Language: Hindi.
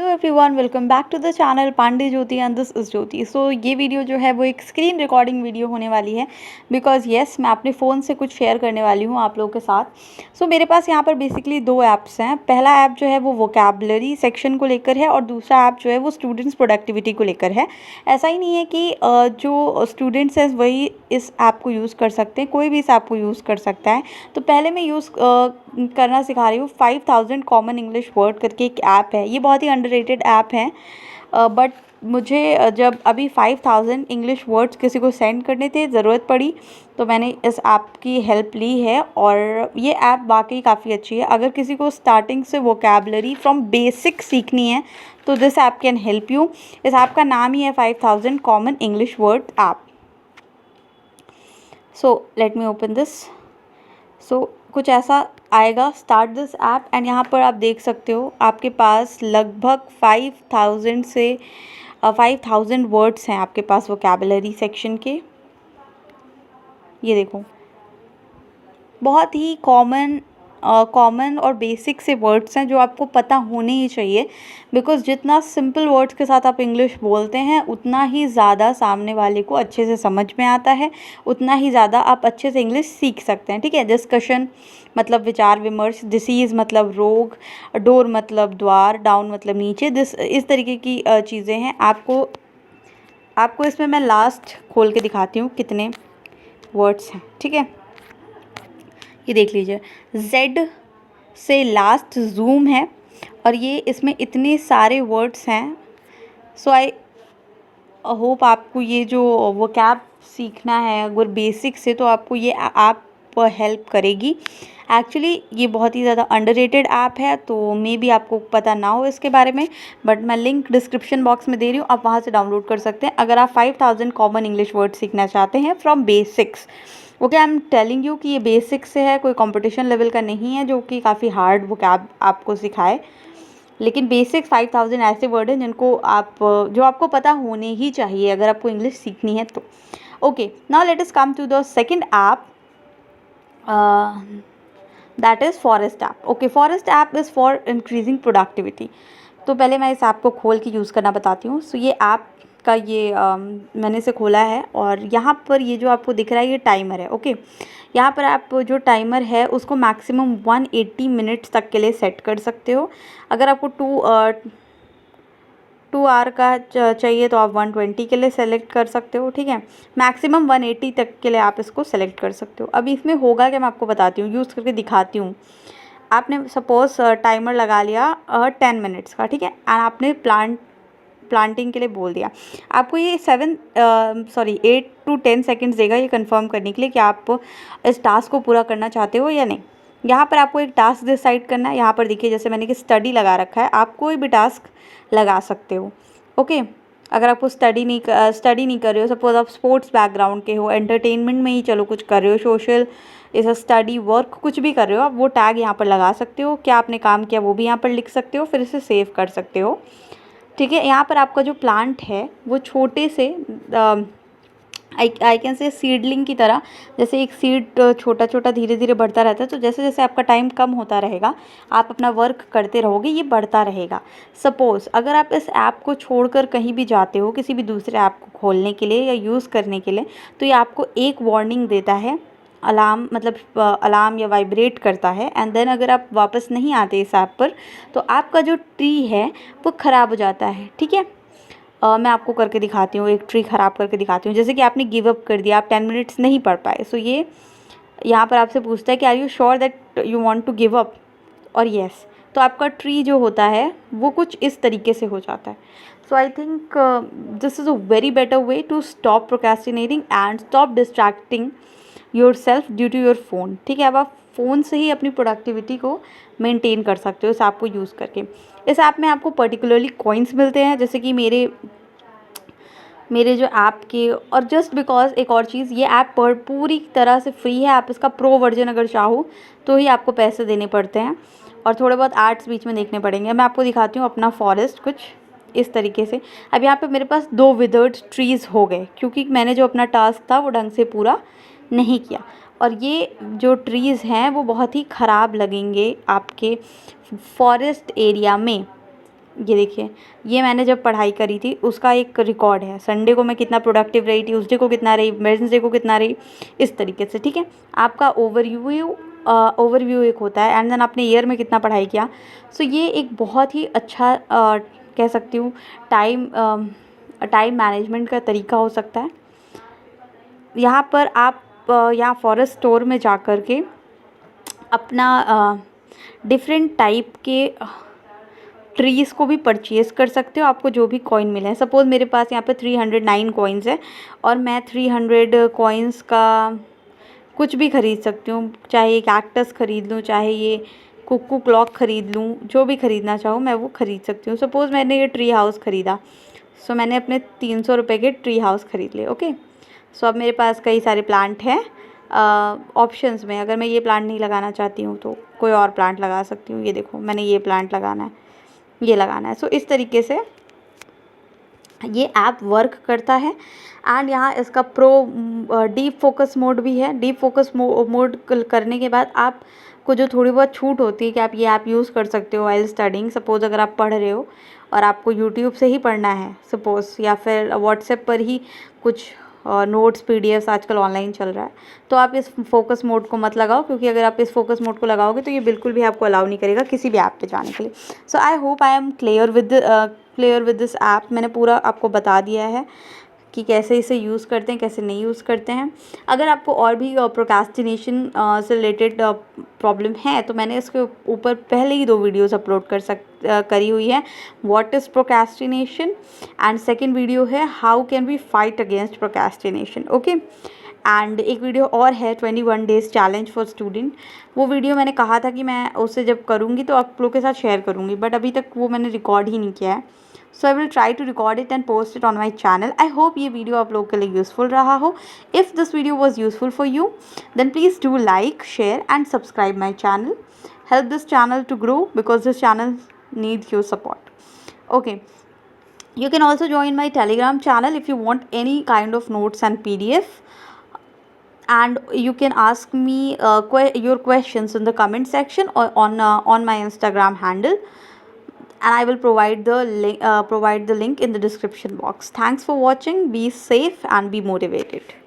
Hello everyone, welcome back to the channel Pandey Jyoti and this is Jyoti. So ये वीडियो जो है वो एक स्क्रीन रिकॉर्डिंग वीडियो होने वाली है बिकॉज येस मैं अपने फ़ोन से कुछ शेयर करने वाली हूँ आप लोगों के साथ। सो मेरे पास यहाँ पर बेसिकली दो ऐप्स हैं। पहला ऐप जो है वो वोकैबलरी सेक्शन को लेकर है और दूसरा ऐप जो है वो स्टूडेंट्स प्रोडक्टिविटी को लेकर है। ऐसा ही नहीं है कि जो स्टूडेंट्स हैं वही इस ऐप को यूज़ कर सकते हैं, कोई भी इस ऐप को यूज़ कर सकता है। तो पहले मैं यूज़ करना सिखा रही हूँ 5000 कॉमन इंग्लिश वर्ड करके एक ऐप है। ये बहुत ही अंडररेटेड ऐप है बट मुझे जब अभी 5000 इंग्लिश वर्ड्स किसी को सेंड करने थे, ज़रूरत पड़ी तो मैंने इस ऐप की हेल्प ली है और ये ऐप वाकई काफ़ी अच्छी है। अगर किसी को स्टार्टिंग से वोकैबलरी फ्रॉम बेसिक सीखनी है तो this app can help you. इस ऐप का नाम ही है 5000 common English word app. So let me open this. So कुछ ऐसा आएगा, स्टार्ट दिस ऐप एंड यहाँ पर आप देख सकते हो आपके पास लगभग 5000 वर्ड्स हैं आपके पास वोकैबलरी सेक्शन के। ये देखो, बहुत ही कॉमन और बेसिक से वर्ड्स हैं जो आपको पता होने ही चाहिए बिकॉज़ जितना सिंपल वर्ड्स के साथ आप इंग्लिश बोलते हैं उतना ही ज़्यादा सामने वाले को अच्छे से समझ में आता है, उतना ही ज़्यादा आप अच्छे से इंग्लिश सीख सकते हैं। ठीक है, डिस्कशन मतलब विचार विमर्श, डिसीज़ मतलब रोग, डोर मतलब द्वार, डाउन मतलब नीचे, इस तरीके की चीज़ें हैं। आपको इसमें मैं लास्ट खोल के दिखाती हूँ कितने वर्ड्स हैं। ठीक है, ये देख लीजिए, जेड से लास्ट जूम है और ये इसमें इतने सारे वर्ड्स हैं। सो आई होप आपको ये जो वोकैब सीखना है अगर बेसिक से तो आपको ये ऐप हेल्प करेगी। एक्चुअली ये बहुत ही ज़्यादा अंडररेटेड ऐप है तो मे बी आपको पता ना हो इसके बारे में, बट मैं लिंक डिस्क्रिप्शन बॉक्स में दे रही हूँ, आप वहाँ से डाउनलोड कर सकते हैं अगर आप 5000 कॉमन इंग्लिश वर्ड सीखना चाहते हैं from basics. Okay, I am telling you कि ये बेसिक से है, कोई कंपटीशन लेवल का नहीं है जो कि काफ़ी हार्ड वोकैब आपको सिखाए, लेकिन बेसिक 5000 ऐसे वर्ड हैं जिनको जो आपको पता होने ही चाहिए अगर आपको इंग्लिश सीखनी है तो। Okay, now let us come to the second app, that is forest app. Okay, forest app is for increasing productivity. तो पहले मैं इस ऐप को खोल के यूज़ करना बताती हूँ। सो ये ऐप का मैंने इसे खोला है और यहाँ पर ये जो आपको दिख रहा है ये टाइमर है। ओके, यहाँ पर आप जो टाइमर है उसको मैक्सिमम 180 मिनट्स तक के लिए सेट कर सकते हो। अगर आपको 2 आवर का चाहिए तो आप 120 के लिए सेलेक्ट कर सकते हो। ठीक है, मैक्सिमम 180 तक के लिए आप इसको सेलेक्ट कर सकते हो। अभी इसमें होगा क्या मैं आपको बताती हूँ, यूज़ करके दिखाती हूँ। आपने सपोज टाइमर लगा लिया 10 मिनट्स का, ठीक है, एंड आपने प्लांटिंग के लिए बोल दिया। आपको ये 8 to 10 सेकेंड्स देगा ये कंफर्म करने के लिए कि आप इस टास्क को पूरा करना चाहते हो या नहीं। यहाँ पर आपको एक टास्क डिसाइड करना है। यहाँ पर देखिए, जैसे मैंने कि स्टडी लगा रखा है, आप कोई भी टास्क लगा सकते हो। ओके, अगर आपको स्टडी नहीं कर रहे हो, सपोज आप स्पोर्ट्स बैकग्राउंड के हो, एंटरटेनमेंट में ही चलो कुछ कर रहे हो, सोशल इस स्टडी वर्क कुछ भी कर रहे हो, आप वो टैग यहाँ पर लगा सकते हो। क्या आपने काम किया वो भी यहाँ पर लिख सकते हो, फिर इसे सेव कर सकते हो। ठीक है, यहाँ पर आपका जो प्लांट है वो छोटे से आई कैन से सीडलिंग की तरह, जैसे एक सीड छोटा छोटा धीरे धीरे बढ़ता रहता है, तो जैसे जैसे आपका टाइम कम होता रहेगा आप अपना वर्क करते रहोगे, ये बढ़ता रहेगा। सपोज़ अगर आप इस ऐप को छोड़कर कहीं भी जाते हो किसी भी दूसरे ऐप को खोलने के लिए या यूज़ करने के लिए, तो ये आपको एक वार्निंग देता है, अलार्म या वाइब्रेट करता है, एंड देन अगर आप वापस नहीं आते इस ऐप पर तो आपका जो ट्री है वो ख़राब हो जाता है। ठीक है, मैं आपको करके दिखाती हूँ, एक ट्री ख़राब करके दिखाती हूँ। जैसे कि आपने गिव अप कर दिया, आप 10 मिनट्स नहीं पढ़ पाए, सो ये यहाँ पर आपसे पूछता है कि are you sure that you want to give up, और येस, तो आपका ट्री जो होता है वो कुछ इस तरीके से हो जाता है। So I think this is a very better way to stop procrastinating and stop distracting yourself due to your phone. ठीक है, अब आप फ़ोन से ही अपनी प्रोडक्टिविटी को मेंटेन कर सकते हो इस ऐप को यूज़ करके। इस ऐप में आपको पर्टिकुलरली कॉइन्स मिलते हैं, जैसे कि मेरे जो ऐप के, और जस्ट बिकॉज एक और चीज़, ये ऐप पूरी तरह से फ्री है। आप इसका प्रो वर्जन अगर चाहो तो ही आपको पैसे देने पड़ते हैं और थोड़े बहुत एड्स बीच में देखने पड़ेंगे। मैं आपको दिखाती हूँ अपना फॉरेस्ट कुछ इस तरीके से। अब यहाँ पे मेरे पास 2 विदर्ड ट्रीज़ हो गए क्योंकि मैंने जो अपना टास्क था वो ढंग से पूरा नहीं किया, और ये जो ट्रीज़ हैं वो बहुत ही ख़राब लगेंगे आपके फॉरेस्ट एरिया में। ये देखिए, ये मैंने जब पढ़ाई करी थी उसका एक रिकॉर्ड है। संडे को मैं कितना प्रोडक्टिव रही, ट्यूसडे को कितना रही, वेडनेसडे को कितना रही, इस तरीके से, ठीक है। आपका ओवरव्यू एक होता है, एंड देन आपने ईयर में कितना पढ़ाई किया। सो ये एक बहुत ही अच्छा कह सकती हूँ टाइम मैनेजमेंट का तरीका हो सकता है। यहाँ पर आप यहाँ फॉरेस्ट स्टोर में जा कर के अपना डिफरेंट टाइप के ट्रीज़ को भी परचेज़ कर सकते हो, आपको जो भी कॉइन मिले हैं। सपोज़ मेरे पास यहाँ पे 309 कॉइन्स है और मैं 300 कॉइन्स का कुछ भी ख़रीद सकती हूँ, चाहे ये कैक्टस ख़रीद लूँ, चाहे ये कुक्कू क्लॉक ख़रीद लूँ, जो भी ख़रीदना चाहूँ मैं वो ख़रीद सकती हूँ। सपोज़ मैंने ये ट्री हाउस ख़रीदा, सो मैंने अपने 300 रुपये के ट्री हाउस ख़रीद लिए, ओके। सो अब मेरे पास कई सारे प्लांट हैं ऑप्शंस में। अगर मैं ये प्लांट नहीं लगाना चाहती हूँ तो कोई और प्लांट लगा सकती हूँ। ये देखो, मैंने ये प्लांट लगाना है, ये लगाना है। सो इस तरीके से ये ऐप वर्क करता है। एंड यहाँ इसका डीप फोकस मोड भी है। डीप फोकस मोड करने के बाद आपको जो थोड़ी बहुत छूट होती है कि आप ये ऐप यूज़ कर सकते हो वाइल स्टडिंग। सपोज़ अगर आप पढ़ रहे हो और आपको यूट्यूब से ही पढ़ना है सपोज़, या फिर व्हाट्सएप पर ही कुछ नोट्स पीडीएफ्स आजकल ऑनलाइन चल रहा है, तो आप इस फोकस मोड को मत लगाओ, क्योंकि अगर आप इस फोकस मोड को लगाओगे तो ये बिल्कुल भी आपको अलाउ नहीं करेगा किसी भी ऐप पे जाने के लिए। So I hope I am clear with this app. मैंने पूरा आपको बता दिया है कि कैसे इसे यूज़ करते हैं, कैसे नहीं यूज़ करते हैं। अगर आपको और भी प्रोक्रास्टिनेशन से रिलेटेड प्रॉब्लम है तो मैंने इसके ऊपर पहले ही 2 वीडियोज़ अपलोड करी हुई है। What is procrastination, and second video है how can we fight against procrastination, okay. And एक वीडियो और है 21 डेज़ चैलेंज फॉर स्टूडेंट। वो वीडियो मैंने कहा था कि मैं उसे जब करूँगी तो आप लोग के साथ शेयर करूँगी, बट अभी तक वो मैंने रिकॉर्ड ही नहीं किया है। So I will try to record it and post it on my channel. I hope ये वीडियो आप लोगों के लिए यूज़फुल रहा हो। If this video was useful for you then please do like, share and subscribe my channel. Help this channel to grow because this channel needs your support. Okay, you can also join my Telegram channel if you want any kind of notes and PDF, and you can ask me your questions in the comment section or on my Instagram handle, and I will provide the link in the description box. Thanks for watching. Be safe and be motivated.